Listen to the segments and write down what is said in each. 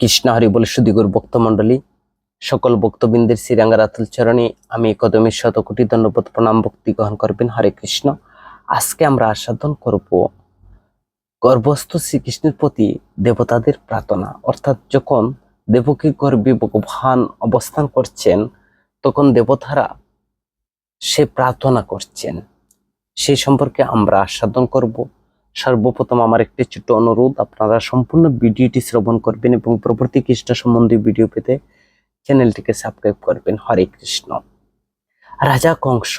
কৃষ্ণ হরি বলে সুদীগুর ভক্তমণ্ডলী সকল ভক্তবৃন্দের শ্রীরাঙ্গা রাতুল চরণে আমি কদমের শতকোটি দণ্ডবোধ প্রণাম ভক্তি গ্রহণ করবেন। হরে কৃষ্ণ। আজকে আমরা আস্বাদন করব গর্ভস্থ শ্রীকৃষ্ণের প্রতি দেবতাদের প্রার্থনা। অর্থাৎ যখন দেবকী গর্ভে ভগবান অবস্থান করছেন তখন দেবতারা সে প্রার্থনা করছেন, সেই সম্পর্কে আমরা আস্বাদন করব। সর্বপ্রথম আমার একটি ছোট্ট অনুরোধ, আপনারা সম্পূর্ণ ভিডিওটি শ্রবণ করবেন এবং পরবর্তী কৃষ্ণ সম্বন্ধীয় ভিডিও পেতে চ্যানেলটিকে সাবস্ক্রাইব করবেন। হরে কৃষ্ণ। রাজা কংস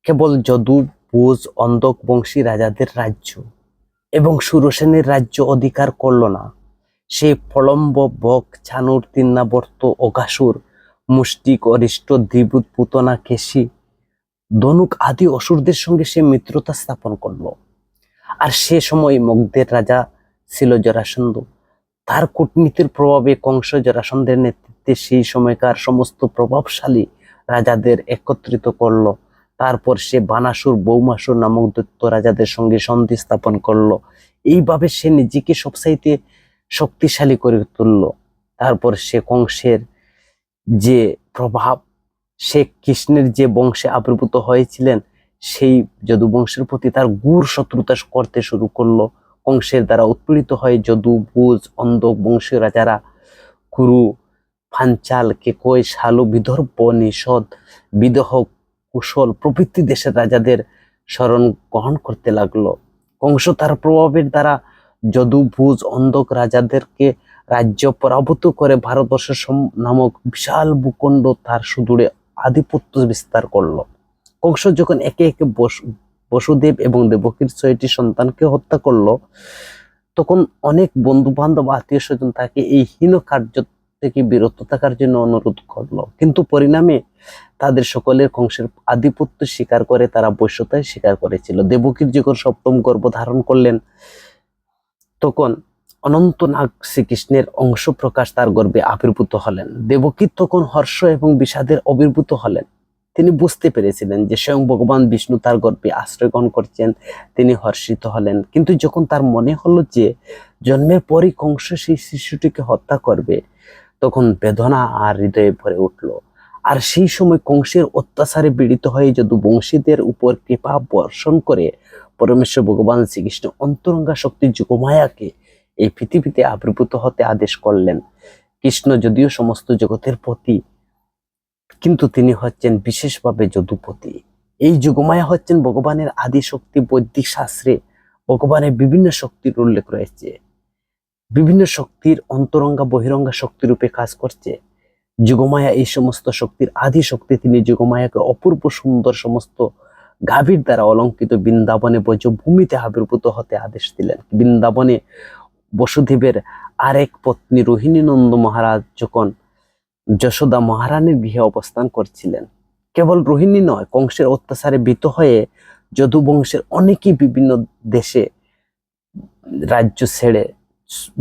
কেবল যদু, ভোজ, অন্ধক বংশী রাজাদের রাজ্য এবং সুরসেনের রাজ্য অধিকার করল না, সে প্রলম্ব, বক, ছানুর, তিন্নাবর্ত, অঘাসুর, মুষ্টিক, অরিষ্ট, দ্বিভূত, পুতনা, কেশী, ধনুক আদি অসুরদের সঙ্গে সে মিত্রতা স্থাপন করলো। আর সে সময় মগধের রাজা ছিল জরাসন্ধ। তার কূটনীতির প্রভাবে কংস জরাসন্ধের নেতৃত্বে সেই সময়কার সমস্ত প্রভাবশালী রাজাদের একত্রিত করলো। তারপর সে বানাসুর, বৌমাসুর নামক দৈত্য রাজাদের সঙ্গে সন্ধি স্থাপন করলো। এইভাবে সে নিজেকে সবচাইতে শক্তিশালী করে তুললো। তারপর সে কংসের যে প্রভাব, সে কৃষ্ণের যে বংশে আবির্ভূত হয়েছিলেন সেই যদু বংশের প্রতি তার গূঢ় শত্রুতা করতে শুরু করলো। কংসের দ্বারা উৎপীড়িত হয়ে যদু, ভোজ, অন্ধক বংশীয় রাজারা কুরু, পাঞ্চাল, কেকয়, শালু, বিদর্ভ, নিষদ, বিদহ, কুশল প্রভৃতি দেশের রাজাদের শরণ গ্রহণ করতে লাগলো। কংস তার প্রভাবের দ্বারা যদু, ভোজ, অন্ধক রাজাদেরকে রাজ্য পরাভূত করে ভারতবর্ষ নামক বিশাল ভূখণ্ড তার সুদূরে আধিপত্য বিস্তার করলো। কংস যখন একে একে বসুদেব এবং দেবকীর 6টি সন্তানকে হত্যা করলো, তখন অনেক বন্ধু বান্ধব, আত্মীয় স্বজন তাকে এই হীন কার্য থেকে বিরত থাকার জন্য অনুরোধ করলো। কিন্তু পরিণামে তাদের সকলের কংসের আধিপত্য স্বীকার করে তারা বৈশ্যতায় স্বীকার করেছিল। দেবকীর যখন 7ম গর্ভ ধারণ করলেন তখন অনন্তনাগ শ্রীকৃষ্ণের অংশ প্রকাশ তার গর্ভে আবির্ভূত হলেন। দেবকী তখন হর্ষ এবং বিষাদের আবির্ভূত হলেন। তিনি বুঝতে পেরেছিলেন যে স্বয়ং ভগবান বিষ্ণু তার গর্ভে আশ্রয় গ্রহণ করছেন। তিনি হর্ষিত হলেন। কিন্তু যখন তার মনে হলো যে জন্মের পরই কংস সেই শিশুটিকে হত্যা করবে, তখন বেদনা আর হৃদয়ে ভরে উঠল। আর সেই সময় কংসের অত্যাচারে পীড়িত হয়ে যদু বংশীদের উপর কৃপা বর্ষণ করে পরমেশ্বর ভগবান শ্রীকৃষ্ণ অন্তরঙ্গা শক্তি যোগমায়াকে এই পৃথিবীতে আবির্ভূত হতে আদেশ করলেন। কৃষ্ণ যদিও সমস্ত জগতের পতি, কিন্তু তিনি হচ্ছেন বিশেষভাবে যদুপতি। এই যোগমায়া হচ্ছেন ভগবানের আদি শক্তি। বৈদিক শাস্ত্রে ভগবানের বিভিন্ন শক্তির উল্লেখ রয়েছে। বিভিন্ন শক্তির অন্তরঙ্গা বহিরঙ্গা শক্তিরূপে কাজ করছে যোগমায়া। এই সমস্ত শক্তির আদি শক্তি। তিনি যোগমায়াকে অপূর্ব সুন্দর সমস্ত গাভীর দ্বারা অলঙ্কিত বৃন্দাবনে ব্রজভূমিতে আবির্ভূত হতে আদেশ দিলেন। বৃন্দাবনে বসুদেবের আরেক পত্নী রোহিণী নন্দ মহারাজ যখন যশোদা মহারানীর গৃহে অবস্থান করছিলেন, কেবল রোহিণী নয়, কংসের অত্যাচারে ভীত হয়ে যদু বংশের অনেকেই বিভিন্ন দেশে রাজ্য ছেড়ে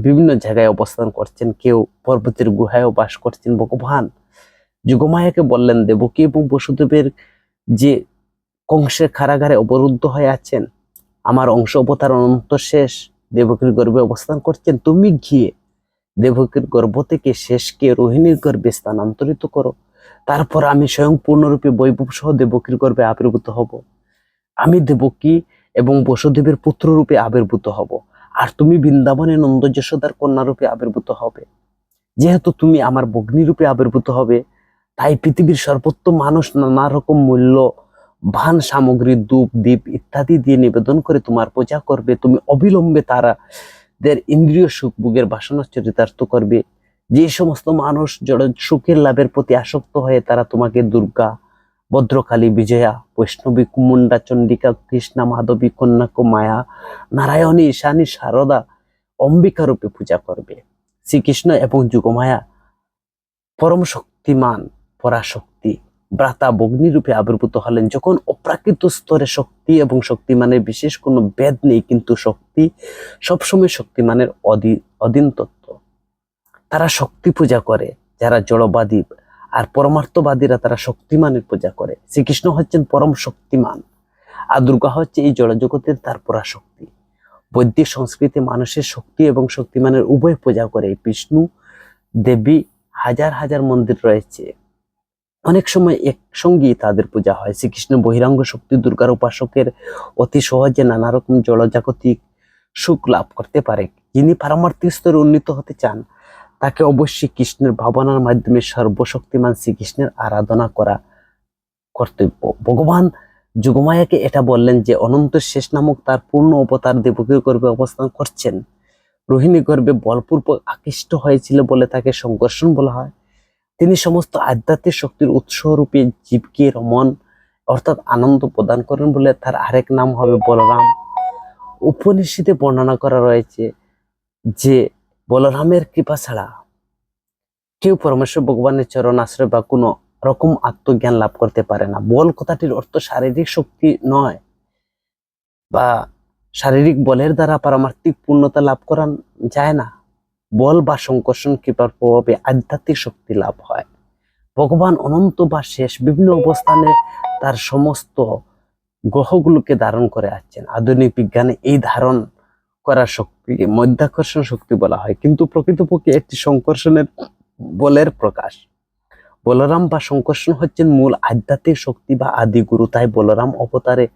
বিভিন্ন জায়গায় অবস্থান করছেন। কেউ পর্বতের গুহায়ও বাস করছেন। ভগবান যোগমায়াকে বললেন, দেবকী এবং বসুদেবের যে কংসের কারাগারে অবরুদ্ধ হয়ে আছেন, আমার অংশ অবতার অনন্ত শেষ দেবকীর গর্ভে অবস্থান করছেন, তুমি গিয়ে দেবকীর গর্ভ থেকে শেষকে রোহিণীর গর্ভে স্থানান্তরিত করো। তারপর আমি স্বয়ং পূর্ণরূপে বৈভব সহ দেবকীর গর্ভে আবির্ভূত হব। আমি দেবকী এবং বসুদেবের পুত্র রূপে আবির্ভূত হব, আর তুমি বৃন্দাবনে নন্দ যশোদার কন্যা রূপে আবির্ভূত হবে। যেহেতু তুমি আমার ভগ্নী রূপে আবির্ভূত হবে, তাই পৃথিবীর সর্বত্র মানুষ নানা রকম মূল্যবান সামগ্রী, ধূপ, দীপ ইত্যাদি দিয়ে নিবেদন করে তোমার পূজা করবে। তুমি অবিলম্বে তারাদের ইন্দ্রিয় সুখ ভোগের বাসনা চরিতার্থ করবে। যে সমস্ত মানুষ জড় সুখের লাভের প্রতি আসক্ত হয়ে তারা তোমাকে দুর্গা, ভদ্রকালী, বিজয়া, বৈষ্ণবী, কুমুন্ডা, চণ্ডিকা, কৃষ্ণা, মাধবী, কন্যাক, মায়া, নারায়ণী, ঈশানী, শারদা, অম্বিকা রূপে পূজা করবে। শ্রীকৃষ্ণ এবং যোগমায়া পরম শক্তিমান পরাশক্তি ব্রাতা বগ্নি রূপে আবির্ভূত হলেন। যখন অপ্রাকৃত স্তরে শক্তি এবং শক্তিমানের বিশেষ কোনো ভেদ নেই, কিন্তু শক্তি সবসময় শক্তিমানের অধীন তত্ত্ব। তারা শক্তি পূজা করে যারা জড়বাদী, আর পরমার্থবাদীরা তারা শক্তিমানের পূজা করে। শ্রীকৃষ্ণ হচ্ছেন পরম শক্তিমান, আর দুর্গা হচ্ছে এই জড়জগতের তার পরাশক্তি। বৈদিক সংস্কৃতি মানুষের শক্তি এবং শক্তিমানের উভয় পূজা করে। বিষ্ণু দেবী হাজার হাজার মন্দির রয়েছে, অনেক সময় একসঙ্গেই তাদের পূজা হয়। শ্রীকৃষ্ণ বহিরাঙ্গ শক্তি দুর্গার উপাসকের অতি সহজে নানা রকম জড়জাগতিক সুখ লাভ করতে পারে। যিনি পারমার্থিক স্তরে উন্নীত হতে চান তাকে অবশ্যই কৃষ্ণের ভাবনার মাধ্যমে সর্বশক্তিমান শ্রীকৃষ্ণের আরাধনা করা কর্তব্য। ভগবান যোগমায়াকে এটা বললেন যে অনন্ত শেষ নামক তার পূর্ণ অবতার দেবকীর গর্ভে অবস্থান করছেন। রোহিণী গর্ভে বলপূর্বক আকৃষ্ট হয়েছিল বলে তাকে সংকর্ষণ বলা হয়। তিনি সমস্ত আধ্যাত্মিক শক্তির উৎস রূপে জীবকে রমন অর্থাৎ আনন্দ প্রদান করেন বলে তার আরেক নাম হবে বলরাম। উপনিষদে বর্ণনা করা রয়েছে যে বলরামের কৃপা ছাড়া কেউ পরমেশ্বর ভগবানের চরণ আশ্রয় বা কোনো রকম আত্মজ্ঞান লাভ করতে পারে না। বল কথাটির অর্থ শারীরিক শক্তি নয়, বা শারীরিক বলের দ্বারা পারমার্থিক পূর্ণতা লাভ করা যায় না। বল বা সংকর্ষণ কৃপার প্রভাবে আধ্যাত্মিক শক্তি লাভ হয়। ভগবান অনন্ত বা শেষ বিভিন্ন অবস্থানে তার সমস্ত গ্রহগুলোকে ধারণ করে আসছেন। আধুনিক বিজ্ঞানে এই ধারণ করার শক্তিকে মধ্যাকর্ষণ শক্তি বলা হয়, কিন্তু প্রকৃতপক্ষে একটি সংকর্ষণের বলের প্রকাশ। বলরাম বা সংকর্ষণ হচ্ছেন মূল আধ্যাত্মিক শক্তি বা আদি গুরু। তাই বলরাম অবতারে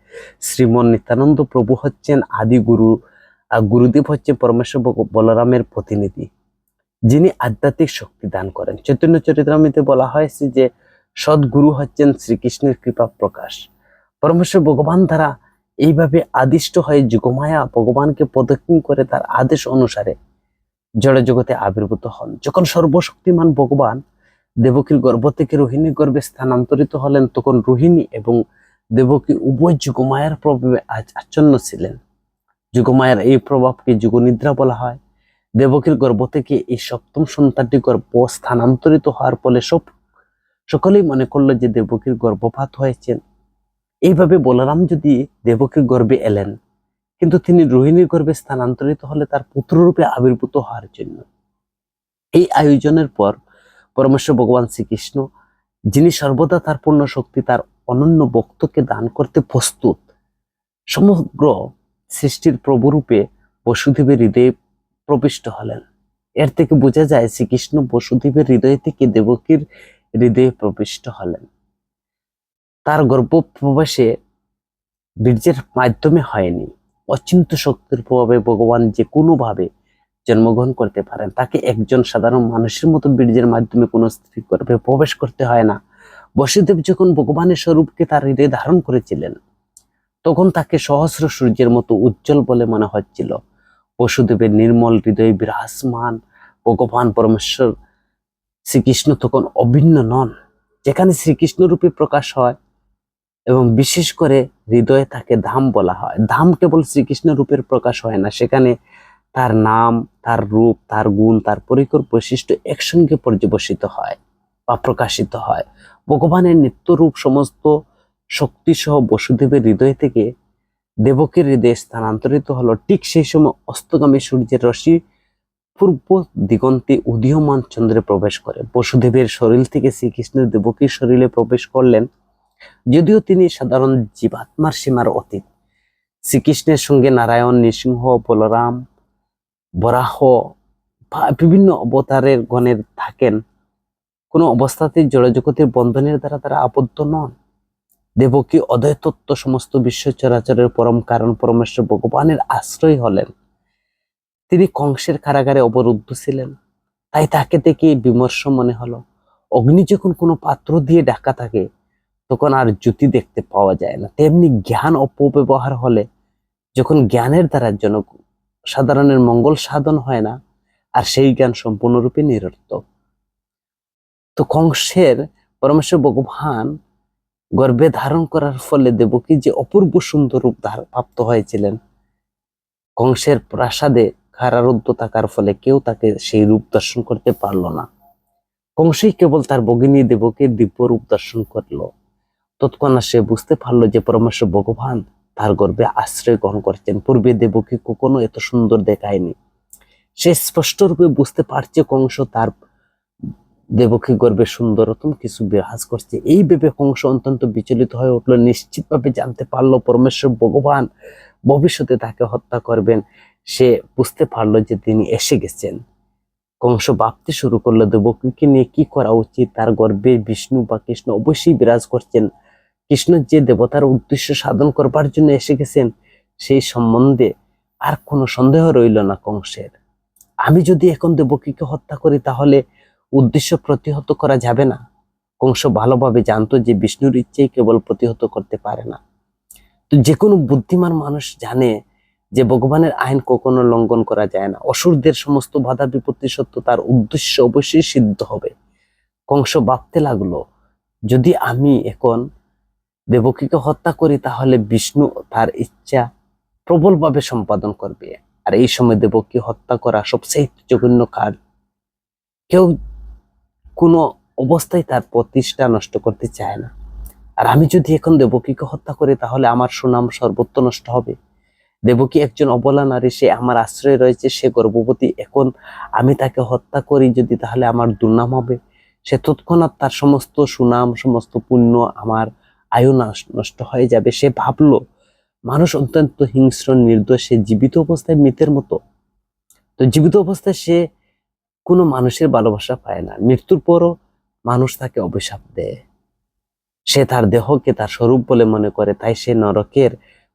শ্রীমন নিত্যানন্দ প্রভু হচ্ছেন আদি গুরু, আর গুরুদেব হচ্ছেন পরমেশ্বর বলরামের প্রতিনিধি, যিনি আধ্যাত্মিক শক্তি দান করেন। চৈতন্য চরিতামৃতে বলা হয়েছে যে সদ্গুরু হচ্ছেন শ্রীকৃষ্ণের কৃপা প্রকাশ। পরমেশ্বর ভগবান দ্বারা এইভাবে আদিষ্ট হয়ে যোগমায়া ভগবানকে প্রদক্ষিণ করে তার আদেশ অনুসারে জড় জগতে আবির্ভূত হন। যখন সর্বশক্তিমান ভগবান দেবকীর গর্ভ থেকে রোহিণীর গর্ভে স্থানান্তরিত হলেন, তখন রোহিণী এবং দেবকী উভয় যোগমায়ার প্রভাবে আচ্ছন্ন ছিলেন। যোগমায়ার এই প্রভাবকে যোগনিদ্রা বলা হয়। দেবকীর গর্ভ থেকে এই সপ্তম সন্তানটি গর্ভ স্থানান্তরিত হওয়ার ফলে সকলেই মনে করলো যে দেবকীর গর্ভপাত হয়েছেন। এইভাবে বলরাম যদি দেবকীর গর্ভে এলেন, কিন্তু তিনি রোহিণীর গর্ভে স্থানান্তরিত হলে তার পুত্ররূপে আবির্ভূত হওয়ার জন্য। এই আয়োজনের পর পরমেশ্বর ভগবান শ্রীকৃষ্ণ, যিনি সর্বদা তার পূর্ণ শক্তি তার অনন্য ভক্তকে দান করতে প্রস্তুত, সমগ্র সৃষ্টির প্রভুরূপে বসুদেবের হৃদয়ে প্রবিষ্ট হলেন। এর থেকে বোঝা যায় শ্রীকৃষ্ণ বসুদেবের হৃদয় থেকে দেবকীর হৃদয়ে প্রবিষ্ট হলেন। তার গর্ভপ্রবেশে বীর্যের মাধ্যমে হয়নি। অচিন্ত শক্তির প্রভাবে ভগবান যে কোনোভাবে জন্মগ্রহণ করতে পারেন। তাকে একজন সাধারণ মানুষের মতো বীর্যের মাধ্যমে কোনো স্ত্রী গর্ভে প্রবেশ করতে হয় না। বসুদেব যখন ভগবানের স্বরূপকে তার হৃদয়ে ধারণ করেছিলেন, তখন তাকে সহস্র সূর্যের মতো উজ্জ্বল বলে মনে হচ্ছিল। বসুদেবের নির্মল হৃদয়ে বিরাজমান ভগবান পরমেশ্বর শ্রীকৃষ্ণ তখন অভিন্ন নন। যেখানে শ্রীকৃষ্ণ রূপে প্রকাশ হয় এবং বিশেষ করে হৃদয়ে তাকে ধাম বলা হয়। ধাম কেবল শ্রীকৃষ্ণ রূপের প্রকাশ হয় না, সেখানে তার নাম, তার রূপ, তার গুণ, তার পরিকর বৈশিষ্ট্য একসঙ্গে পর্যবসিত হয় বা প্রকাশিত হয়। ভগবানের নিত্যরূপ সমস্ত শক্তি সহ বসুদেবের হৃদয় থেকে দেবকীর হৃদয়ে স্থানান্তরিত হলো। ঠিক সেই সময় অস্তগামী সূর্যের রশ্মি পূর্ব দিগন্তে উদীয়মান চন্দ্রে প্রবেশ করে। বসুদেবের শরীর থেকে শ্রীকৃষ্ণের দেবকীর শরীরে প্রবেশ করলেন। যদিও তিনি সাধারণ জীবাত্মার সীমার অতীত, শ্রীকৃষ্ণের সঙ্গে নারায়ণ, নৃসিংহ, বলরাম, বরাহ বা বিভিন্ন অবতারের গণের থাকেন। কোনো অবস্থাতেই জড়জগতের বন্ধনের দ্বারা তারা আবদ্ধ নন। দেবকী অদ্বয় তত্ত্ব সমস্ত বিশ্ব চরাচরের পরম কারণ পরমেশ্বর ভগবানের আশ্রয় হলেন। তিনি কংসের কারাগারে অবরুদ্ধ ছিলেন, তাই তাকে দেখে বিমর্ষ মনে হলো। অগ্নি যখন কোনো পাত্র দিয়ে ঢাকা থাকে, তখন আর জ্যোতি দেখতে পাওয়া যায় না। তেমনি জ্ঞান অপব্যবহার হলে, যখন জ্ঞানের দ্বারা সাধারণের মঙ্গল সাধন হয় না, আর সেই জ্ঞান সম্পূর্ণরূপে নিরর্থক। তো কংসের পরমেশ্বর ভগবান গর্ভে ধারণ করার ফলে দেবকী যে অপূর্ব সুন্দর রূপ প্রাপ্ত হয়েছিলেন, কংসের প্রাসাদে কারারুদ্ধ থাকার ফলে কেউ তাকে সেই রূপ দর্শন করতে পারল না। কংসই কেবল তার ভগিনী দেবকীর দিব্য রূপ দর্শন করলো। তৎক্ষণাৎ সে বুঝতে পারলো যে পরমেশ্বর ভগবান তার গর্ভে আশ্রয় গ্রহণ করছেন। পূর্বে দেবকী কখনো এত সুন্দর দেখায়নি। সে স্পষ্ট রূপে বুঝতে পারছে কংস তার দেবকী গর্ভে সুন্দরতম কিছু বিরাজ করছে। এই ভেবে কংস অত্যন্ত বিচলিত হয়ে উঠলো। নিশ্চিতভাবে জানতে পারলো পরমেশ্বর ভগবান ভবিষ্যতে তাকে হত্যা করবেন। সে বুঝতে পারলো যে তিনি এসে গেছেন। কংস ভাবতে শুরু করলো দেবকীকে নিয়ে কি করা উচিত। তার গর্ভে বিষ্ণু বা কৃষ্ণ অবশ্যই বিরাজ করছেন। কৃষ্ণ যে দেবতার উদ্দেশ্য সাধন করবার জন্য এসে গেছেন সেই সম্বন্ধে আর কোনো সন্দেহ রইল না কংসের। আমি যদি এখন দেবকীকে হত্যা করি তাহলে উদ্দেশ্য প্রতিহত করা যাবে না। কংস ভালোভাবে জানতো যে বিষ্ণুর ইচ্ছেই কেবল প্রতিহত করতে পারে না। তো যে কোনো বুদ্ধিমান মানুষ জানে যে ভগবানের আইন কখনো লঙ্ঘন করা যায় না। অসুরদের সমস্ত বাধা বিপত্তি সত্ত্বেও তার উদ্দেশ্য অবশ্যই সিদ্ধ হবে। কংস ভাবতে লাগলো, যদি আমি এখন দেবকীকে হত্যা করি তাহলে বিষ্ণু তার ইচ্ছা প্রবলভাবে সম্পাদন করবে। আর এই সময় দেবকী হত্যা করা সবচেয়ে জঘন্য কাজ। কেউ কোনো অবস্থায় তার প্রতিষ্ঠা নষ্ট করতে চায় না। আর আমি যদি এখন দেবকীকে হত্যা করি তাহলে আমার সুনাম সর্বত্র নষ্ট হবে। দেবকী একজন অবলা নারী, সে আমার আশ্রয়ে রয়েছে, সে গর্ভবতী। এখন আমি তাকে হত্যা করি যদি, তাহলে আমার দুর্নাম হবে। সে তৎক্ষণাৎ তার সমস্ত সুনাম, সমস্ত পুণ্য, আমার আয়ু নষ্ট হয়ে যাবে। সে ভাবলো মানুষ অত্যন্ত হিংস্র, নির্দোষ, সে জীবিত অবস্থায় মৃতের মতো। তো জীবিত অবস্থায় সে কোনো মানুষের ভালোবাসা পায় না, মৃত্যুর পরও মানুষ তাকে অভিশাপ দেয়। সে তার দেহকে তার স্বরূপ বলে মনে করে, তাই সে নরকের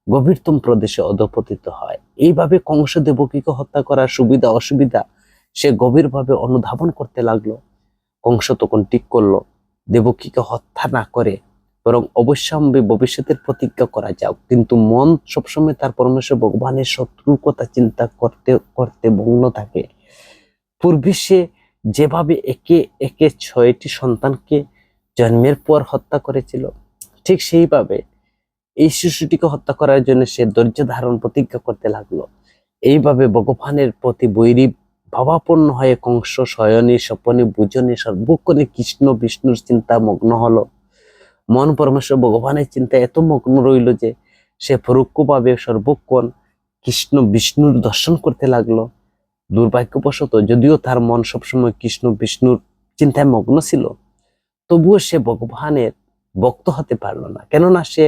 গভীরতম প্রদেশে অধঃপতিত হয়। এইভাবে কংস দেবকীকে হত্যা করার সুবিধা অসুবিধা সে গভীরভাবে অনুধাবন করতে লাগলো। কংস তখন ঠিক করলো দেবকীকে হত্যা না করে বরং অবশ্যম্ভাবী ভবিষ্যতের প্রতিজ্ঞা করা যাক। কিন্তু মন সবসময় তার পরমেশ্বর ভগবানের শত্রুর কথা চিন্তা করতে করতে ভগ্ন থাকে। পূর্বে সে যেভাবে একে একে 6টি সন্তানকে জন্মের পর হত্যা করেছিল, ঠিক সেইভাবে এই শিশুটিকে হত্যা করার জন্য সে ধৈর্য ধারণ প্রতিজ্ঞা করতে লাগলো। এইভাবে ভগবানের প্রতি বৈরী ভাবাপন্ন হয়ে কংস শয়নে স্বপনে বুঝনে সর্বক্ষণে কৃষ্ণ বিষ্ণুর চিন্তা মগ্ন হলো। মন পরমেশ্বর ভগবানের চিন্তায় এত মগ্ন রইল যে সে পরোক্ষভাবে সর্বক্ষণ কৃষ্ণ বিষ্ণুর দর্শন করতে লাগলো। দুর্ভাগ্যবশত যদিও তার মন সবসময় কৃষ্ণ বিষ্ণুর চিন্তায় মগ্ন ছিল, তবুও সে ভগবানের ভক্ত হতে পারলো না। কেননা সে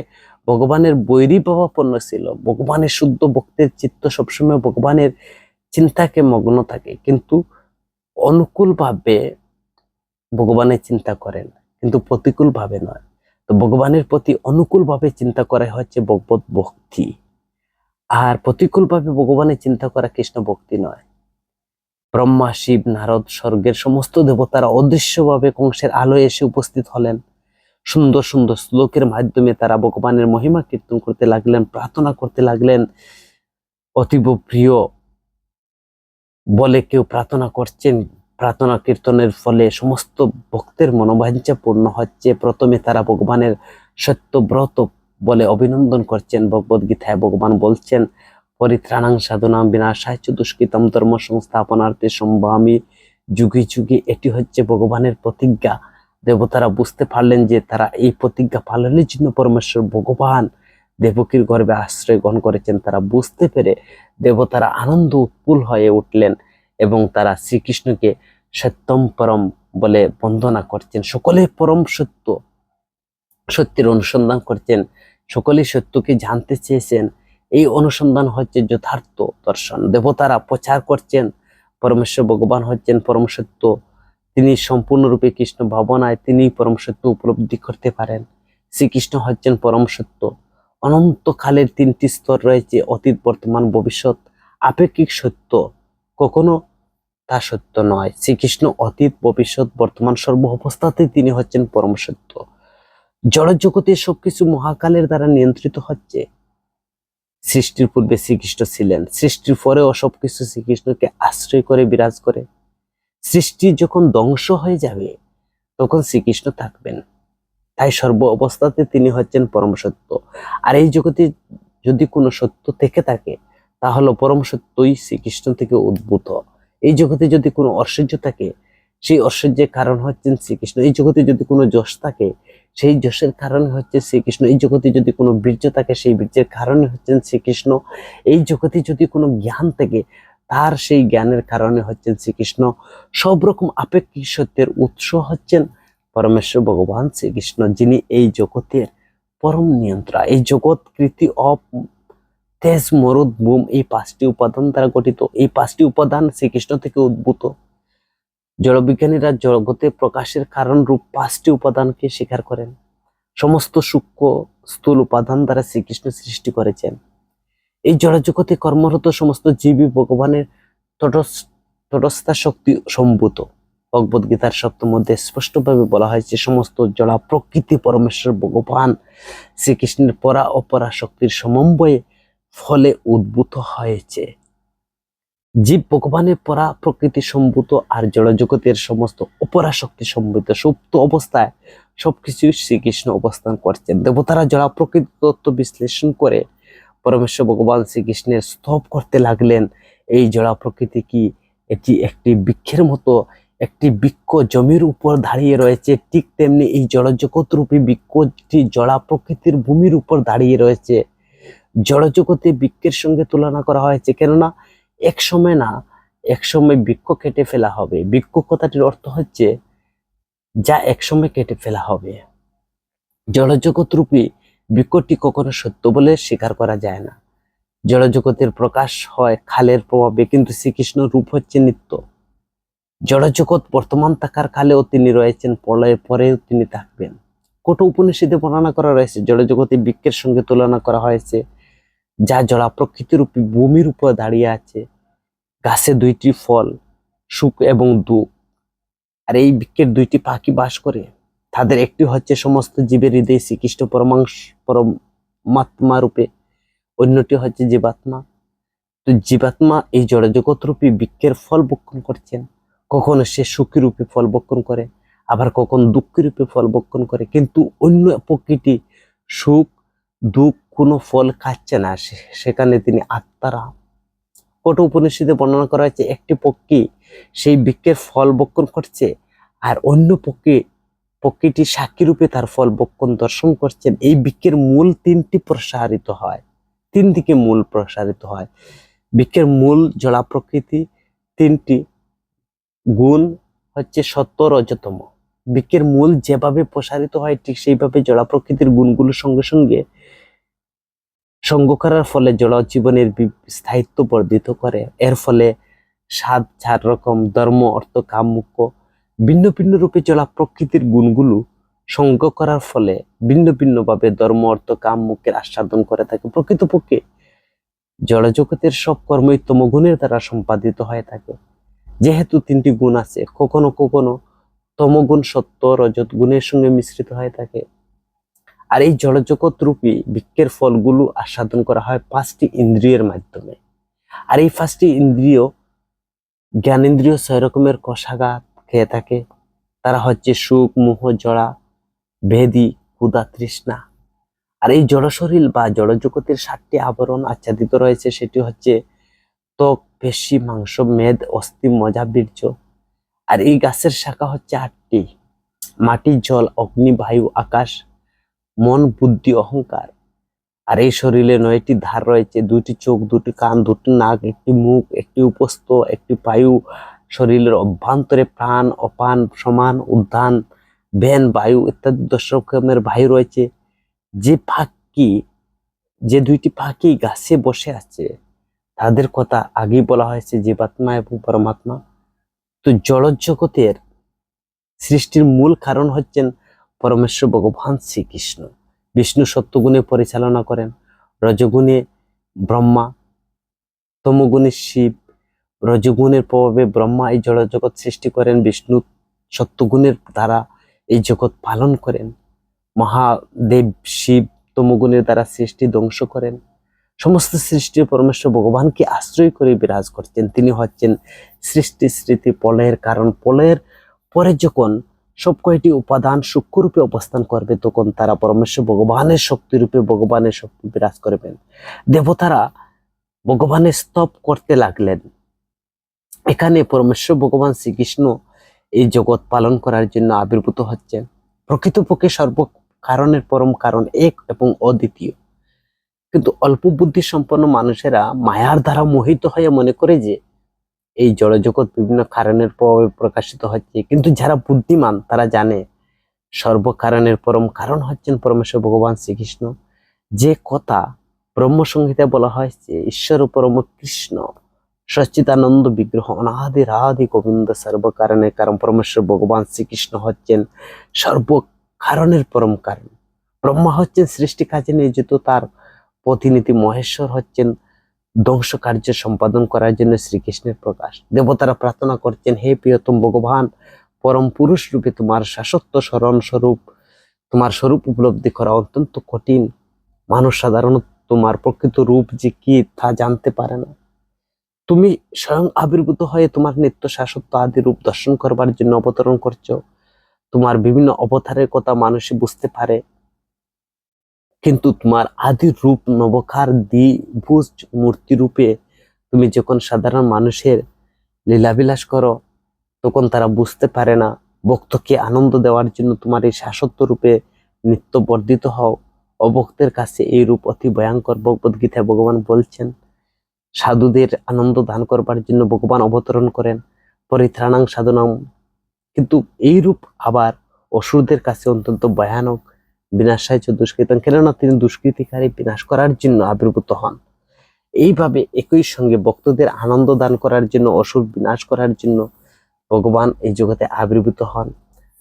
ভগবানের বৈরী ভাবাপন্ন ছিল। ভগবানের শুদ্ধ ভক্তের চিত্ত সবসময় ভগবানের চিন্তাকে মগ্ন থাকে, কিন্তু অনুকূল ভাবে ভগবানের চিন্তা করেন, কিন্তু প্রতিকূল ভাবে নয়। তো ভগবানের প্রতি অনুকূল ভাবে চিন্তা করা হচ্ছে ভগবত ভক্তি, আর প্রতিকূল ভাবে ভগবানের চিন্তা করা কৃষ্ণ ভক্তি নয়। ব্রহ্মা, শিব, নারদ, স্বর্গের সমস্ত দেবতারা অদৃশ্যভাবে কংসের আলোয় এসে উপস্থিত হলেন। সুন্দর সুন্দর শ্লোকের মাধ্যমে তারা ভগবানের মহিমা কীর্তন করতে লাগলেন, প্রার্থনা করতে লাগলেন। অতীব প্রিয় বলে কেউ প্রার্থনা করছেন, প্রার্থনা কীর্তনের ফলে সমস্ত ভক্তের মনোবাঞ্ছা পূর্ণ হচ্ছে। প্রথমে তারা ভগবানের সত্যব্রত বলে অভিনন্দন করছেন। ভগবদ গীতায় ভগবান বলছেন, পরিত্রাণাং সাধনাং বিনাশায় চ দুষ্কৃতম ধর্ম সংস্থাপনার্থে সম্ভামি যুগে যুগে। এটি হচ্ছে ভগবানের প্রতিজ্ঞা। দেবতারা বুঝতে পারলেন যে তারা এই প্রতিজ্ঞা পালনের জন্য পরমেশ্বর ভগবান দেবকীর গর্ভে আশ্রয় গ্রহণ করেছেন। তারা বুঝতে পেরে দেবতারা আনন্দ উৎফুল্ল হয়ে উঠলেন এবং তারা শ্রীকৃষ্ণকে সত্যম পরম বলে বন্দনা করছেন। সকলে পরম সত্য, সত্যের অনুসন্ধান করছেন, সকলেই সত্যকে জানতে চেয়েছেন। এই অনুসন্ধান হচ্ছে যথার্থ দর্শন। দেবতারা প্রচার করছেন পরমেশ্বর ভগবান হচ্ছেন পরম সত্য। তিনি সম্পূর্ণরূপে কৃষ্ণ ভাবনায় তিনি পরম সত্য উপলব্ধি করতে পারেন। শ্রীকৃষ্ণ হচ্ছেন পরম সত্য। অনন্তকালের 3টি স্তর রয়েছে, অতীত, বর্তমান, ভবিষ্যৎ। আপেক্ষিক সত্য কখনো তা সত্য নয়। শ্রীকৃষ্ণ অতীত, ভবিষ্যৎ, বর্তমান সর্ব অবস্থাতেই তিনি হচ্ছেন পরম সত্য। জড় জগতের সবকিছু মহাকালের দ্বারা নিয়ন্ত্রিত হচ্ছে। সৃষ্টির পূর্বে শ্রীকৃষ্ণ ছিলেন, সৃষ্টির পরেও সবকিছু শ্রীকৃষ্ণকে আশ্রয় করে বিরাজ করে। সৃষ্টি যখন ধ্বংস হয়ে যাবে তখন শ্রীকৃষ্ণ থাকবেন। তাই সর্ব অবস্থাতে তিনি হচ্ছেন পরম সত্য। আর এই জগতে যদি কোনো সত্য থেকে থাকে তাহলে পরম সত্যই শ্রীকৃষ্ণ থেকে উদ্ভূত। এই জগতে যদি কোনো ঐশ্বর্য থাকে সেই ঐশ্বর্যের কারণ হচ্ছেন শ্রীকৃষ্ণ। এই জগতে যদি কোনো যশ থাকে সেই যশের কারণ হচ্ছে শ্রীকৃষ্ণ। এই জগতে যদি কোনো বীর্য থাকে সেই বীর্যের কারণ হচ্ছেন শ্রীকৃষ্ণ। এই জগতে যদি কোনো জ্ঞান থাকে তার সেই জ্ঞানের কারণে হচ্ছেন শ্রীকৃষ্ণ। সব রকম আপেক্ষিক সত্যের উৎস হচ্ছেন পরমেশ্বর ভগবান শ্রীকৃষ্ণ, যিনি এই জগতের পরম নিয়ন্ত্রণ। এই জগৎ কৃতি অপ তেজ, মরুদ, বুম, এই 5টি উপাদান দ্বারা গঠিত। এই 5টি উপাদান শ্রীকৃষ্ণ থেকে উদ্ভূত। জড়বিজ্ঞানীরা জগতে প্রকাশের কারণ রূপ 5টি উপাদানকে স্বীকার করেন। সমস্ত সূক্ষ্ম স্থূল উপাদান দ্বারা শ্রীকৃষ্ণ সৃষ্টি করেছেন। এই জড়জগতে কর্মরত সমস্ত জীবই ভগবানের তটস্থা শক্তি সম্ভূত। ভগবদ গীতার সপ্তম অধ্যায়ে স্পষ্টভাবে বলা হয়েছে সমস্ত জড়া প্রকৃতি পরমেশ্বর ভগবান শ্রীকৃষ্ণের পরা অপরা শক্তির সমন্বয়ে ফলে উদ্ভূত হয়েছে। জীব ভগবানের পরা প্রকৃতি সম্ভূত আর জড়জগতের সমস্ত অপরা শক্তি সম্ভূত। সুপ্ত অবস্থায় সবকিছু শ্রীকৃষ্ণ অবস্থান করছেন। দেবতারা জড়া প্রকৃতি তত্ত্ব বিশ্লেষণ করে পরমেশ্বর ভগবান শ্রীকৃষ্ণের স্তব করতে লাগলেন। এই জড়া প্রকৃতি কি? এটি একটি বৃক্ষের মতো, একটি বৃক্ষ জমির উপর দাঁড়িয়ে রয়েছে, ঠিক তেমনি এই জড়জগৎ রূপী বৃক্ষটি জড়া প্রকৃতির ভূমির উপর দাঁড়িয়ে রয়েছে। জড়জগতে বৃক্ষের সঙ্গে তুলনা করা হয়েছে, কেননা এক সময় বৃক্ষ কেটে ফেলা হবে। বৃক্ষ কথাটির অর্থ হচ্ছে যা এক সময় কেটে ফেলা হবে। জড়জগৎ রূপী বৃক্ষটি কখনো সত্য বলে স্বীকার করা যায় না। জড়জগতের প্রকাশ হয় খালের প্রভাবে, কিন্তু শ্রীকৃষ্ণ রূপ হচ্ছে নিত্য। জড়জগৎ বর্তমান থাকার কালেও তিনি রয়েছেন, প্রলয়ের পরেও তিনি থাকবেন। কত উপনিষদে বর্ণনা করা রয়েছে জড়জগতে বৃক্ষের সঙ্গে তুলনা করা হয়েছে, যা জড়া প্রকৃতিরূপী ভূমির উপর দাঁড়িয়ে আছে। গাছে 2টি ফল, সুখ এবং দুঃখ। আর এই বৃক্ষের 2টি পাখি বাস করে। তাদের একটি হচ্ছে সমস্ত জীবের হৃদয়ে শ্রীকৃষ্ণ পরমাত্মা রূপে, অন্যটি হচ্ছে জীবাত্মা। তো জীবাত্মা এই জড়জগৎ রূপী বৃক্ষের ফল ভক্ষণ করছেন। কখনো সে সুখী রূপে ফল ভক্ষণ করে, আবার কখন দুঃখী রূপে ফল ভক্ষণ করে। কিন্তু অন্য প্রকৃতি সুখ দুঃখ কোনো ফল খাচ্ছে না, সেখানে তিনি আত্মারাম। কত উপনিষদে বর্ণনা করা হয়েছে একটি পক্ষী সেই বৃক্ষের ফল ভক্ষণ করছে, আর অন্য পক্ষীটি সাক্ষী রূপে তার ফল ভক্ষণ দর্শন করছেন। এই বৃক্ষের মূল 3টি প্রসারিত হয়, 3 দিকে মূল প্রসারিত হয়। বৃক্ষের মূল জড়া প্রকৃতি, 3টি গুণ হচ্ছে সত্য রজতম। বৃক্ষের মূল যেভাবে প্রসারিত হয় ঠিক সেইভাবে জড়া প্রকৃতির গুণগুলোর সঙ্গে সঙ্গে সঙ্গ করার ফলে জড় জীবনের স্থায়িত্ব বর্ধিত করে। এর ফলে 4 রকম ধর্ম অর্থ কাম মুখ্য ভিন্ন ভিন্ন রূপে জড়া প্রকৃতির গুণগুলো সঙ্গ করার ফলে ভিন্ন ভিন্ন ভাবে ধর্ম অর্থ কাম মুখ্যের আস্বাদন করে থাকে। প্রকৃতপক্ষে জড়জগতের সব কর্মই তমগুণের দ্বারা সম্পাদিত হয়ে থাকে। যেহেতু 3টি গুণ আছে, কখনো কখনো তমগুণ সত্য রজত গুণের সঙ্গে মিশ্রিত হয়ে থাকে। আর এই জড়জগৎ রূপী বৃক্ষের ফলগুলো আস্বাদন করা হয় 5টি ইন্দ্রিয়ের মাধ্যমে। আর এই 5টি ইন্দ্রিয়, জ্ঞানেন্দ্রিয় 6 রকমের কষাঘাত খেয়ে থাকে। তারা হচ্ছে সুখ মোহ জড়া ভেদি ক্ষুধা তৃষ্ণা। আর এই জড় শরীর বা জড়জগতের 7টি আবরণ আচ্ছাদিত রয়েছে, সেটি হচ্ছে ত্বক পেশি মাংস মেদ অস্থি মজ্জা বীর্য। আর এই গাছের শাখা হচ্ছে 8টি: মাটি জল অগ্নি বায়ু আকাশ মন বুদ্ধি অহংকার। আর এই শরীরে 9টি ধার রয়েছে: 2টি চোখ 2টি কান 2টি নাক 1টি মুখ 1টি উপস্থ 1টি বায়ু। শরীরের অভ্যন্তরে প্রাণ অপান সমান উদ্যান বেন বায়ু ইত্যাদি 10 রকমের বায়ু রয়েছে। যে 2টি পাখি গাছে বসে আছে তাদের কথা আগেই বলা হয়েছে, জীবাত্মা এবং পরমাত্মা। তো জড়জগতের সৃষ্টির মূল কারণ হচ্ছেন পরমেশ্বর ভগবান শ্রীকৃষ্ণ। বিষ্ণু সত্যগুণে পরিচালনা করেন, রজগুণে ব্রহ্মা, তমগুণে শিব। রজগুণের প্রভাবে ব্রহ্মা এই জড়জগৎ সৃষ্টি করেন, বিষ্ণু সত্যগুণের দ্বারা এই জগৎ পালন করেন, মহাদেব শিব তমগুণের দ্বারা সৃষ্টি ধ্বংস করেন। সমস্ত সৃষ্টি পরমেশ্বর ভগবানকে আশ্রয় করে বিরাজ করছেন। তিনি হচ্ছেন সৃষ্টি স্মৃতি প্রলয়ের কারণ। প্রলয়ের পরে যখন সব কয়টি উপাদান সূক্ষ্মরূপে অবস্থান করবে, তখন তারা পরমেশ্বর ভগবানের শক্তিরূপে ভগবানের শক্তি বিরাজ করবেন। দেবতারা ভগবানের স্তব করতে লাগলেন। এখানে পরমেশ্বর ভগবান শ্রীকৃষ্ণ এই জগৎ পালন করার জন্য আবির্ভূত হচ্ছেন। প্রকৃতপক্ষে সর্ব কারণের পরম কারণ এক এবং অদ্বিতীয়। কিন্তু অল্প বুদ্ধি সম্পন্ন মানুষেরা মায়ার দ্বারা মোহিত হয়ে মনে করে যে এই জড়জগৎ বিভিন্ন কারণের প্রভাবে প্রকাশিত হচ্ছে। কিন্তু যারা বুদ্ধিমান তারা জানে সর্বকারণের পরম কারণ হচ্ছেন পরমেশ্বর ভগবান শ্রীকৃষ্ণ। যে কথা ব্রহ্মসংহিতায় বলা হয়েছে ঈশ্বর পরম কৃষ্ণ সচ্চিদানন্দ বিগ্রহ অনাদি রাধি গোবিন্দ সর্বকারণে কারণ পরমেশ্বর ভগবান শ্রীকৃষ্ণ হচ্ছেন সর্ব কারণের পরম কারণ। ব্রহ্মা হচ্ছেন সৃষ্টি কাজে নিয়োজিত, তার প্রতিনিধি মহেশ্বর হচ্ছেন ধ্বংস কার্য সম্পাদন করার জন্য শ্রীকৃষ্ণের প্রকাশ। দেবতারা প্রার্থনা করছেন, হে প্রিয়তম ভগবান, পরম পুরুষ রূপে তোমার শাশ্বত স্মরণ স্বরূপ, তোমার স্বরূপ উপলব্ধি করা অত্যন্ত কঠিন। মানুষ সাধারণত তোমার প্রকৃত রূপ যে কি তা জানতে পারে না। তুমি স্বয়ং আবির্ভূত হয়ে তোমার নিত্য শাশ্বত আদি রূপ দর্শন করবার জন্য অবতরণ করছো। তোমার বিভিন্ন অবতারের কথা মানুষই বুঝতে পারে, কিন্তু তোমার আদি রূপ নবকার দ্বিভুজ মূর্তি রূপে তুমি যখন সাধারণ মানুষের লীলাবিলাস করো তখন তারা বুঝতে পারে না। ভক্তকে আনন্দ দেওয়ার জন্য তোমার এই শাশ্বত রূপে নিত্য বর্ধিত হও। অভক্তের কাছে এই রূপ অতি ভয়ঙ্কর। ভগবদ্গীতায় ভগবান বলছেন, সাধুদের আনন্দ দান করবার জন্য ভগবান অবতরণ করেন, পরিত্রাণাং সাধনাম। কিন্তু এই রূপ আবার অসুরদের কাছে অত্যন্ত ভয়ানক। বিনাশায় দুষ্কৃতম, কেননা তিনি দুষ্কৃতিকারী বিনাশ করার জন্য আবির্ভূত হন। এইভাবে একই সঙ্গে ভক্তদের আনন্দ দান করার জন্য, অসুর বিনাশ করার জন্য ভগবান এই জগতে আবির্ভূত হন।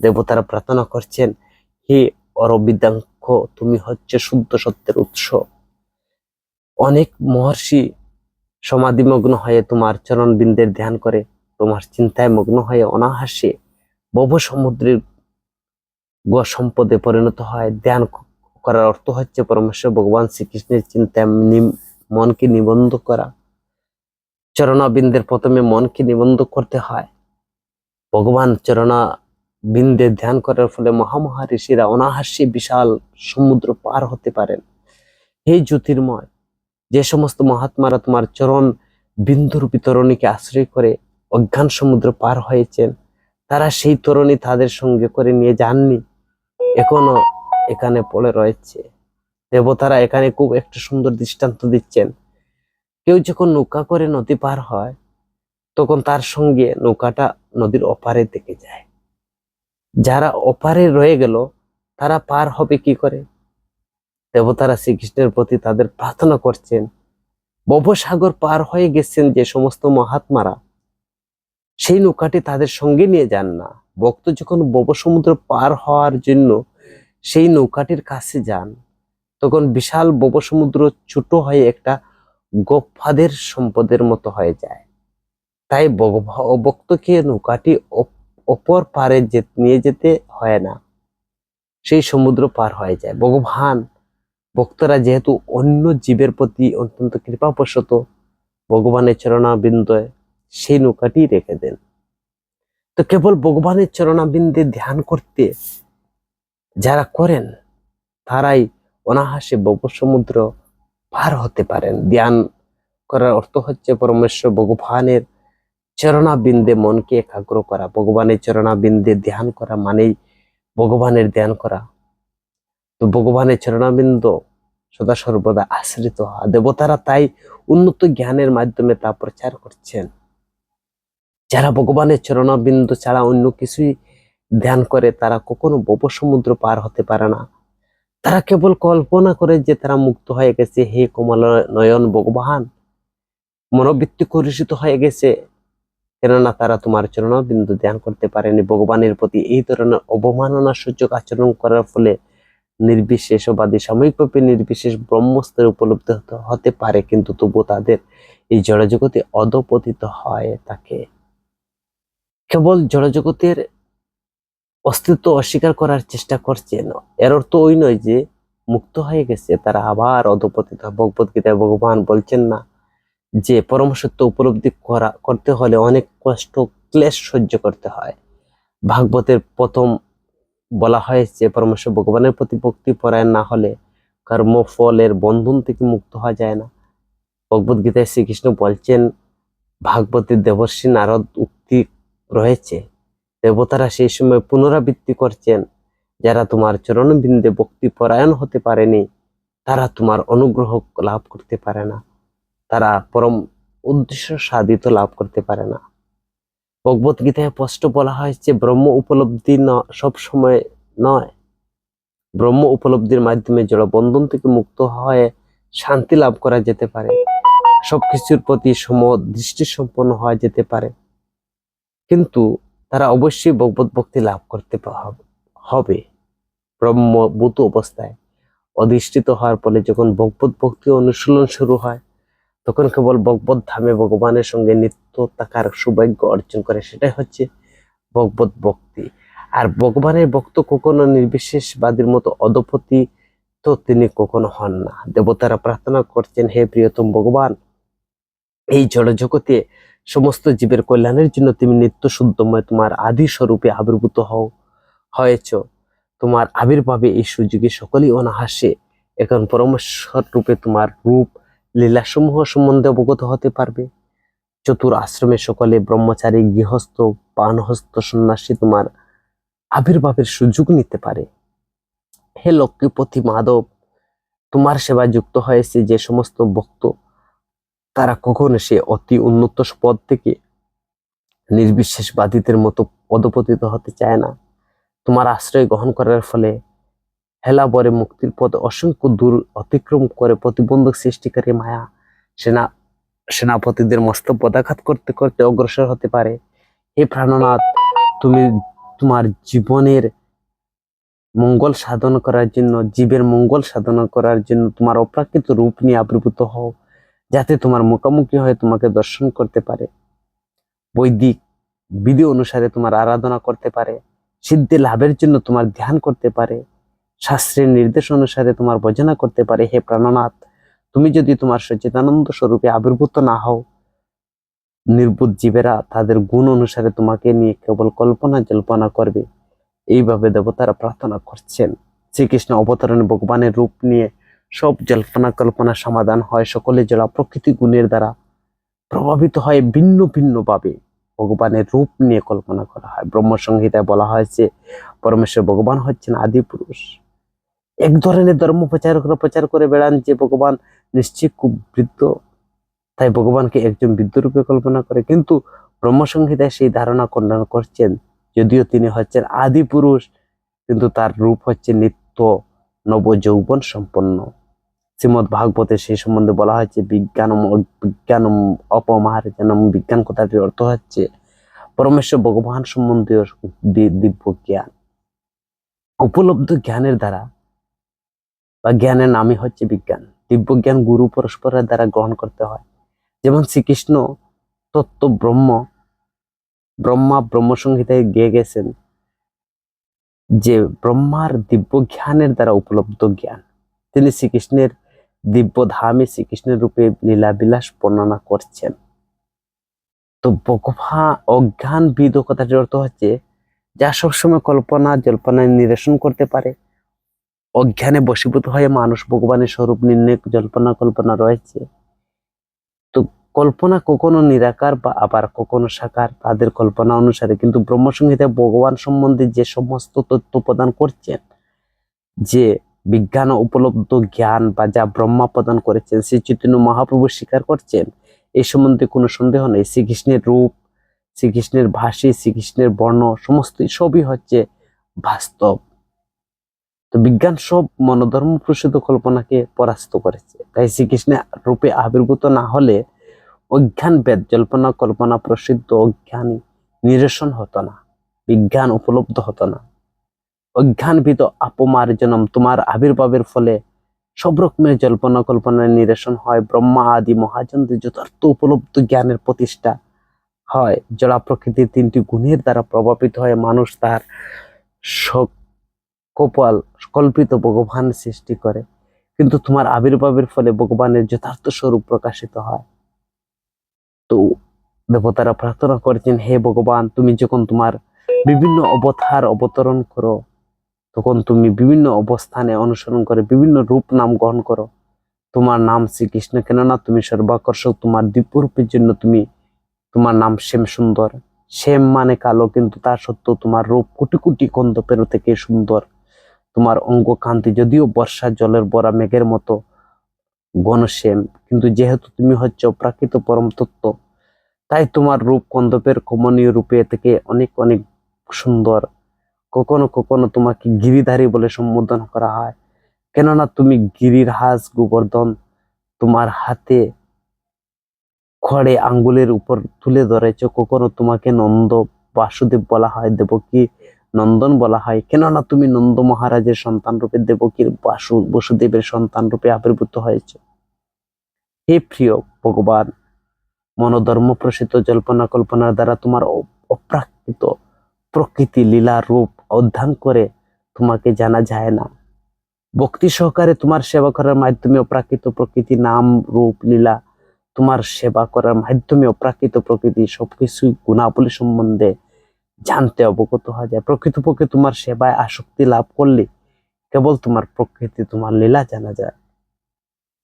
দেবতারা প্রার্থনা করছেন, হে অরবিন্দাক্ষ, তুমি হচ্ছে শুদ্ধ সত্যের উৎস। অনেক মহর্ষি সমাধিমগ্ন হয়ে তোমার চরণ বিন্দের ধ্যান করে, তোমার চিন্তায় মগ্ন হয়ে অনাহাসে ভব সমুদ্রের সম্পদে পরিণত হয়। ধ্যান করার অর্থ হচ্ছে পরমেশ্বর ভগবান শ্রীকৃষ্ণের চিন্তায় মনকে নিবন্ধ করা। চরণাবিন্দের প্রথমে মনকে নিবন্ধ করতে হয়। ভগবান চরণাবিন্দে ধ্যান করার ফলে মহামহা ঋষিরা অনাহাস্যে বিশাল সমুদ্র পার হতে পারেন। হে জ্যোতির্ময়, যে সমস্ত মহাত্মারা তোমার চরণ বিন্দুর বিতরণীকে আশ্রয় করে অজ্ঞান সমুদ্র পার হয়েছেন, তারা সেই তরণী তাদের সঙ্গে করে নিয়ে যাননি, এখনো এখানে পড়ে রয়েছে। দেবতারা এখানে খুব একটা সুন্দর দৃষ্টান্ত দিচ্ছেন। কেউ যখন নৌকা করে নদী পার হয় তখন তার সঙ্গে নৌকাটা নদীর ওপারে থেকে যায়। যারা ওপারে রয়ে গেল তারা পার হবে কি করে? দেবতারা শ্রীকৃষ্ণের প্রতি তাদের প্রার্থনা করছেন, ভবসাগর পার হয়ে গেছেন যে সমস্ত মহাত্মারা, সেই নৌকাটি তাদের সঙ্গে নিয়ে যান না। ভক্ত যখন ভবসমুদ্র পার হওয়ার জন্য সেই নৌকাটির কাছে যান, তখন বিশাল ভবসমুদ্র ছোট হয়ে একটা গোফাদের সম্পদের মতো হয়ে যায়। তাই ভক্তকে নৌকাটি অপর পারে নিয়ে যেতে হয় না, সেই সমুদ্র পার হয়ে যায়। ভগবান ভক্তরা যেহেতু অন্য জীবের প্রতি অত্যন্ত কৃপাবশত ভগবানের চরণাবিন্দে সেই নৌকাটি রেখে দেন। তো কেবল ভগবানের চরণাবিন্দে ধ্যান করতে যারা করেন তারাই অনাহাসে সমুদ্র পার হতে পারেন। ধ্যান করার অর্থ হচ্ছে পরমেশ্বর ভগবানের চরণাবিন্দে মনকে একাগ্র করা। ভগবানের চরণাবিন্দে ধ্যান করা মানেই ভগবানের ধ্যান করা। তো ভগবানের চরণাবিন্দ সদা সর্বদা আশ্রিত হওয়া। দেবতারা তাই উন্নত জ্ঞানের মাধ্যমে তা প্রচার করছেন। যারা ভগবানের চরণাবিন্দ ছাড়া অন্য কিছুই ধ্যান করে তারা কখনো ভব সমুদ্র পার হতে পারে না। তারা কেবল কল্পনা করে যে তারা মুক্ত হয়ে গেছে। হে কমল নয়ন ভগবান, মনোবৃত্তি কলুষিত হয়ে গেছে, কেননা তারা তোমার চরণবিন্দু ধ্যান করতে পারেনি। ভগবানের প্রতি এই ধরনের অবমাননা সূচক আচরণ করার ফলে নির্বিশেষবাদী সাময়িকভাবে নির্বিশেষ ব্রহ্মস্তরে উপলব্ধ হতে পারে, কিন্তু তবু তাদের এই জড়জগতে অধপতিত হয় থাকে। কেবল জড়জগতের অস্তিত্ব অস্বীকার করার চেষ্টা করছেন, এর অর্থ ওই নয় যে মুক্ত হয়ে গেছে তারা আবার অধপতিত। ভগবদ্গীতায় ভগবান বলছেন না যে পরম সত্য উপলব্ধি করতে হলে অনেক কষ্ট ক্লেশ সহ্য করতে হয়। ভাগবতের প্রথম বলা হয়েছে পরমেশ্বর ভগবানের প্রতি ভক্তি পরায়ণ না হলে কর্মফলের বন্ধন থেকে মুক্ত হওয়া যায় না। ভগবদ্গীতায় শ্রীকৃষ্ণ বলছেন, ভাগবতের দেবর্ষী নারদ উক্তি রয়েছে, দেবতারা সেই সময় পুনরাবৃত্তি করছেন, যারা তোমার চরণবিন্দে ভক্তি পরায়ণ হতে পারেনি তারা তোমার অনুগ্রহ লাভ করতে পারে না, তারা পরম উদ্দেশ্য সাধিত লাভ করতে পারে না। ভগবদ্গীতায় স্পষ্ট বলা হয়েছে, ব্রহ্ম উপলব্ধি সব সময় নয়। ব্রহ্ম উপলব্ধির মাধ্যমে জড় বন্ধন থেকে মুক্ত হয়ে শান্তি লাভ করা যেতে পারে। সবকিছুর প্রতি সমদৃষ্টি সম্পন্ন হওয়া যেতে পারে, কিন্তু তারা অবশ্যই ভগবত ভক্তি লাভ করতে হবে। ব্রহ্মভূত অবস্থায় অধিষ্ঠিত হওয়ার ফলে যখন ভগবত ভক্তি অনুশীলন শুরু হয়, তখন কেবল ভগবত ধামে ভগবানের সঙ্গে নিত্য থাকার সৌভাগ্য অর্জন করে। সেটাই হচ্ছে ভগবত ভক্তি। আর ভগবানের ভক্ত কখনো নির্বিশেষবাদীর মতো অধপতি তো তিনি কখনো হন না। দেবতারা প্রার্থনা করছেন, হে প্রিয়তম ভগবান, এই জড় জগতে সমস্ত জীবের কল্যাণের জন্য তুমি নিত্য শুদ্ধময় তোমার আদি স্বরূপে আবির্ভূত হয়েছ। তোমার আবির্ভাবে এই সুযোগে সকলেই অনাহাসে এখন পরমেশ্বর রূপে তোমার রূপ লীলাসমূহ সম্বন্ধে অবগত হতে পারবে। চতুর আশ্রমে সকলে ব্রহ্মচারী, গৃহস্থ, বানহস্ত সন্ন্যাসী তোমার আবির্ভাবের সুযোগ নিতে পারে। হে লক্ষ্মীপতি মাধব, তোমার সেবা যুক্ত হয়েছে যে সমস্ত ভক্ত, তারা কখনো সে অতি উন্নত পদ থেকে নির্বিশেষবাদীদের মতো পদপতিত হতে চায় না। তোমার আশ্রয় গ্রহণ করার ফলে হেলা বরে মুক্তির পথ অসংখ্য দূর অতিক্রম করে প্রতিবন্ধক সৃষ্টিকারী মায়া সেনাপতিদের মস্ত পদাঘাত করতে করতে অগ্রসর হতে পারে। হে প্রাণনাথ, তুমি তোমার জীবনের মঙ্গল সাধন করার জন্য, জীবের মঙ্গল সাধন করার জন্য তোমার অপ্রাকৃত রূপ নিয়ে আবির্ভূত হও, যাতে তোমার মুখোমুখি হয়ে তোমাকে দর্শন করতে পারে, বৈদিক বিধি অনুসারে তোমার আরাধনা করতে পারে, সিদ্ধি লাভের জন্য তোমার ধ্যান করতে পারে, শাস্ত্রের নির্দেশ অনুসারে তোমার ভজনা করতে পারে। হে প্রাণনাথ, তুমি যদি তোমার সচ্চিদানন্দ স্বরূপে আবির্ভূত না হও, নির্বুধ জীবেরা তাদের গুণ অনুসারে তোমাকে নিয়ে কেবল কল্পনা জল্পনা করবে। এইভাবে দেবতারা প্রার্থনা করছেন। শ্রীকৃষ্ণ অবতরণে ভগবানের রূপ নিয়ে সব জল্পনা কল্পনা সমাধান হয়। সকলে যারা প্রকৃতি গুণের দ্বারা প্রভাবিত হয় ভিন্ন ভিন্ন ভাবে ভগবানের রূপ নিয়ে কল্পনা করা হয়। ব্রহ্মসংহিতায় বলা হয়েছে পরমেশ্বর ভগবান হচ্ছেন আদি পুরুষ। এক ধরনের ধর্ম প্রচারকরা প্রচার করে বেড়ান যে ভগবান নিশ্চয়ই খুব বৃদ্ধ, তাই ভগবানকে একজন বৃদ্ধ রূপে কল্পনা করে, কিন্তু ব্রহ্মসংহিতায় সেই ধারণা খণ্ডন করছেন। যদিও তিনি হচ্ছেন আদি পুরুষ, কিন্তু তার রূপ হচ্ছে নিত্য নব যৌবন সম্পন্ন। শ্রীমদ ভাগবতে সেই সম্বন্ধে বলা হয়েছে বিজ্ঞানম অপমার্জনম। বিজ্ঞান কথাটির অর্থ হচ্ছে পরমেশ্বর ভগবান সম্বন্ধীয় দিব্য জ্ঞান। উপলব্ধ জ্ঞানের দ্বারা বা জ্ঞানের নামই হচ্ছে বিজ্ঞান। দিব্য জ্ঞান গুরু পরস্পরের দ্বারা গ্রহণ করতে হয়। যেমন শ্রীকৃষ্ণ তত্ত্ব ব্রহ্মা ব্রহ্মসংহিতায় গিয়ে গেছেন যে ব্রহ্মার দিব্য জ্ঞানের দ্বারা উপলব্ধ জ্ঞান। তিনি শ্রীকৃষ্ণের দিব্য ধামে শ্রীকৃষ্ণের রূপে লীলাবিলাস বর্ণনা করছেন। তো অজ্ঞান বিদ কথাটির অর্থ হচ্ছে যা সবসময় কল্পনা জল্পনায় নিরসন করতে পারে। অজ্ঞানে বশীভূত হয়ে মানুষ ভগবানের স্বরূপ নির্ণয় কল্পনা রয়েছে। তো কল্পনা কখনো নিরাকার বা আবার কখনো সাকার, তাদের কল্পনা অনুসারে। কিন্তু ব্রহ্মসংহিতায় ভগবান সম্বন্ধে যে সমস্ত তথ্য প্রদান করছেন, যে বিজ্ঞান উপলব্ধ জ্ঞান বা যা ব্রহ্মা প্রদান করেছেন, শ্রী চৈতন্য মহাপ্রভু স্বীকার করছেন, এই সম্বন্ধে কোনো সন্দেহ নেই। শ্রীকৃষ্ণের রূপ, শ্রীকৃষ্ণের ভাষী, শ্রীকৃষ্ণের বর্ণ সমস্ত সবই হচ্ছে বাস্তব। তো বিজ্ঞান সব মনোধর্ম প্রসূত কল্পনাকে পরাস্ত করেছে। তাই শ্রীকৃষ্ণের রূপে আবির্ভূত না হলে অজ্ঞান বেদ জল্পনা কল্পনা প্রসিদ্ধ অজ্ঞান নিরসন হতো না, বিজ্ঞান উপলব্ধ হতো না। অজ্ঞানবিদ আপমার্জনম, তোমার আবির্ভাবের ফলে সব রকমের জল্পনা কল্পনার নিরসন হয়। ব্রহ্মা আদি মহাজনদের যথার্থ উপলব্ধ জ্ঞানের প্রতিষ্ঠা হয়। জড়া প্রকৃতির তিনটি গুণের দ্বারা প্রভাবিত হয়ে মানুষ তার কল্পিত ভগবান সৃষ্টি করে, কিন্তু তোমার আবির্ভাবের ফলে ভগবানের যথার্থ স্বরূপ প্রকাশিত হয়। তো দেবতারা প্রার্থনা করেছেন, হে ভগবান, তুমি যখন তোমার বিভিন্ন অবতরণ করো, তখন তুমি বিভিন্ন অবস্থানে অনুসরণ করে বিভিন্ন রূপ নাম গ্রহণ করো। তোমার নাম শ্রীকৃষ্ণ, কেননা তুমি সর্বাকর্ষক। তোমার দিব্যরূপের জন্য তোমার নাম শ্যাম সুন্দর। শ্যাম মানে কালো, কিন্তু তা সত্ত্বেও তোমার রূপ কোটি কোটি কন্দপের থেকে সুন্দর। তোমার অঙ্গ কান্তি যদিও বর্ষা জলের বরা মেঘের মতো ঘনশ্যাম, কিন্তু যেহেতু তুমি হচ্ছে অপ্রাকৃত পরম তত্ত্ব, তাই তোমার রূপ কন্দপের কমনীয় রূপে থেকে অনেক অনেক সুন্দর। কখনো কখনো তোমাকে গিরিধারী বলে সম্বোধন করা হয়, কেননা তুমি গিরির হাস গোবর্ধন। তোমার হাতে খড়ে আঙ্গুলের উপর তুলে ধরেছ। কখনো তোমাকে নন্দ বাসুদেব বলা হয়, দেবকী নন্দন বলা হয়, কেননা তুমি নন্দ মহারাজের সন্তান রূপে দেবকীর বসুদেবের সন্তান রূপে আবির্ভূত হয়েছ। হে প্রিয় ভগবান, মনোধর্ম প্রসিত জল্পনা কল্পনার দ্বারা তোমার অপ্রাকৃত প্রকৃতি লীলা রূপ অধ্যয়ন করে তোমাকে জানা যায় না। ভক্তি সহকারে তোমার সেবা করার মাধ্যমে অপ্রাকৃত প্রকৃতি নাম রূপ লীলা, তোমার সেবা করার মাধ্যমে অপ্রাকৃত প্রকৃতি সবকিছু গুণাবলী সম্বন্ধে জানতে অবগত হওয়া যায়। প্রকৃতপক্ষে তোমার সেবায় আসক্তি লাভ করলে কেবল তোমার প্রকৃতি তোমার লীলা জানা যায়।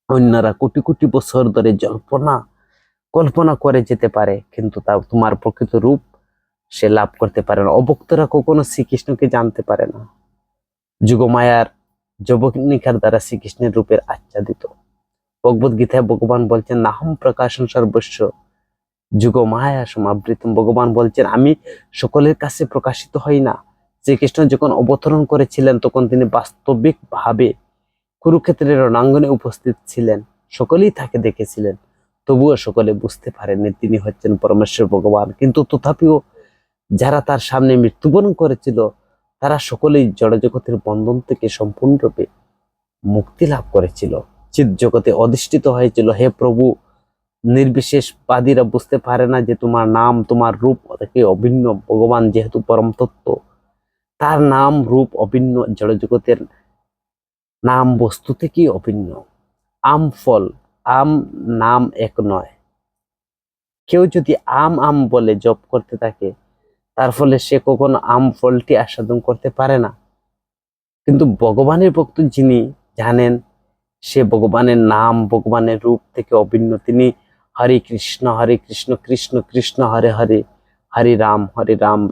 অন্যরা কোটি কোটি বছর ধরে কল্পনা করে যেতে পারে, কিন্তু তা তোমার প্রকৃত রূপ সে লাভ করতে পারে না। অভক্তরা কখনো শ্রীকৃষ্ণকে জানতে পারে না। যুগমায়ার যবনিকার দ্বারা শ্রীকৃষ্ণের রূপের আচ্ছাদিত। ভগবদ গীতায় ভগবান বলছেন, নাহম প্রকাশন সর্বস্ব যুগমায়া সমাবৃতম। ভগবান বলছেন, আমি সকলের কাছে প্রকাশিত হই না। শ্রীকৃষ্ণ যখন অবতরণ করেছিলেন তখন তিনি বাস্তবিক ভাবে কুরুক্ষেত্রের রণাঙ্গনে উপস্থিত ছিলেন, সকলেই তাকে দেখেছিলেন, তবুও সকলে বুঝতে পারেননি তিনি হচ্ছেন পরমেশ্বর ভগবান। কিন্তু তথাপিও যারা তার সামনে মৃত্যুবরণ করেছিল তারা সকলেই জড়জগতের বন্ধন থেকে সম্পূর্ণরূপে মুক্তি লাভ করেছিল, চিৎ জগতে অধিষ্ঠিত হয়েছিল। হে প্রভু, নির্বিশেষবাদীরা বুঝতে পারে না যে তোমার নাম তোমার রূপ থেকে অভিন্ন। ভগবান যেহেতু পরম তত্ত্ব, তার নাম রূপ অভিন্ন, জড়জগতের নাম বস্তু থেকেই অভিন্ন। আম ফল, আম নাম এক নয়। কেউ যদি আম আম বলে জপ করতে থাকে, তার ফলে সে কখনো আম ফলটি আস্বাদন করতে পারে না। কিন্তু ভগবানের ভক্ত যিনি জানেন, সে ভগবানের নাম ভগবানের রূপ থেকে অভিন্ন। তিনি হরে কৃষ্ণ কৃষ্ণ কৃষ্ণ হরে হরে, হরে রাম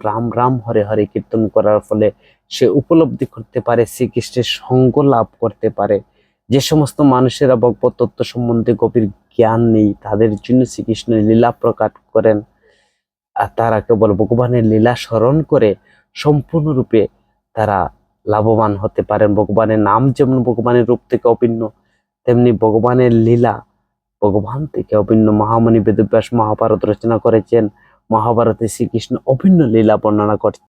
রাম রাম হরে হরে কীর্তন করার ফলে সে উপলব্ধি করতে পারে, শ্রীকৃষ্ণের সঙ্গ লাভ করতে পারে। যে সমস্ত মানুষেরা ভগবত তত্ত্ব সম্বন্ধে গভীর জ্ঞান নেই, তাদের জন্য শ্রীকৃষ্ণের লীলা প্রকাশ করেন, আর তারা কেবল ভগবানের লীলা স্মরণ করে সম্পূর্ণরূপে তারা লাভবান হতে পারেন। ভগবানের নাম যেমন ভগবানের রূপ থেকে অভিন্ন, তেমনি ভগবানের লীলা ভগবান থেকে অভিন্ন। মহামণি বেদব্যাস মহাভারত রচনা করেছেন, মহাভারতে শ্রীকৃষ্ণ অভিন্ন লীলা বর্ণনা করছেন।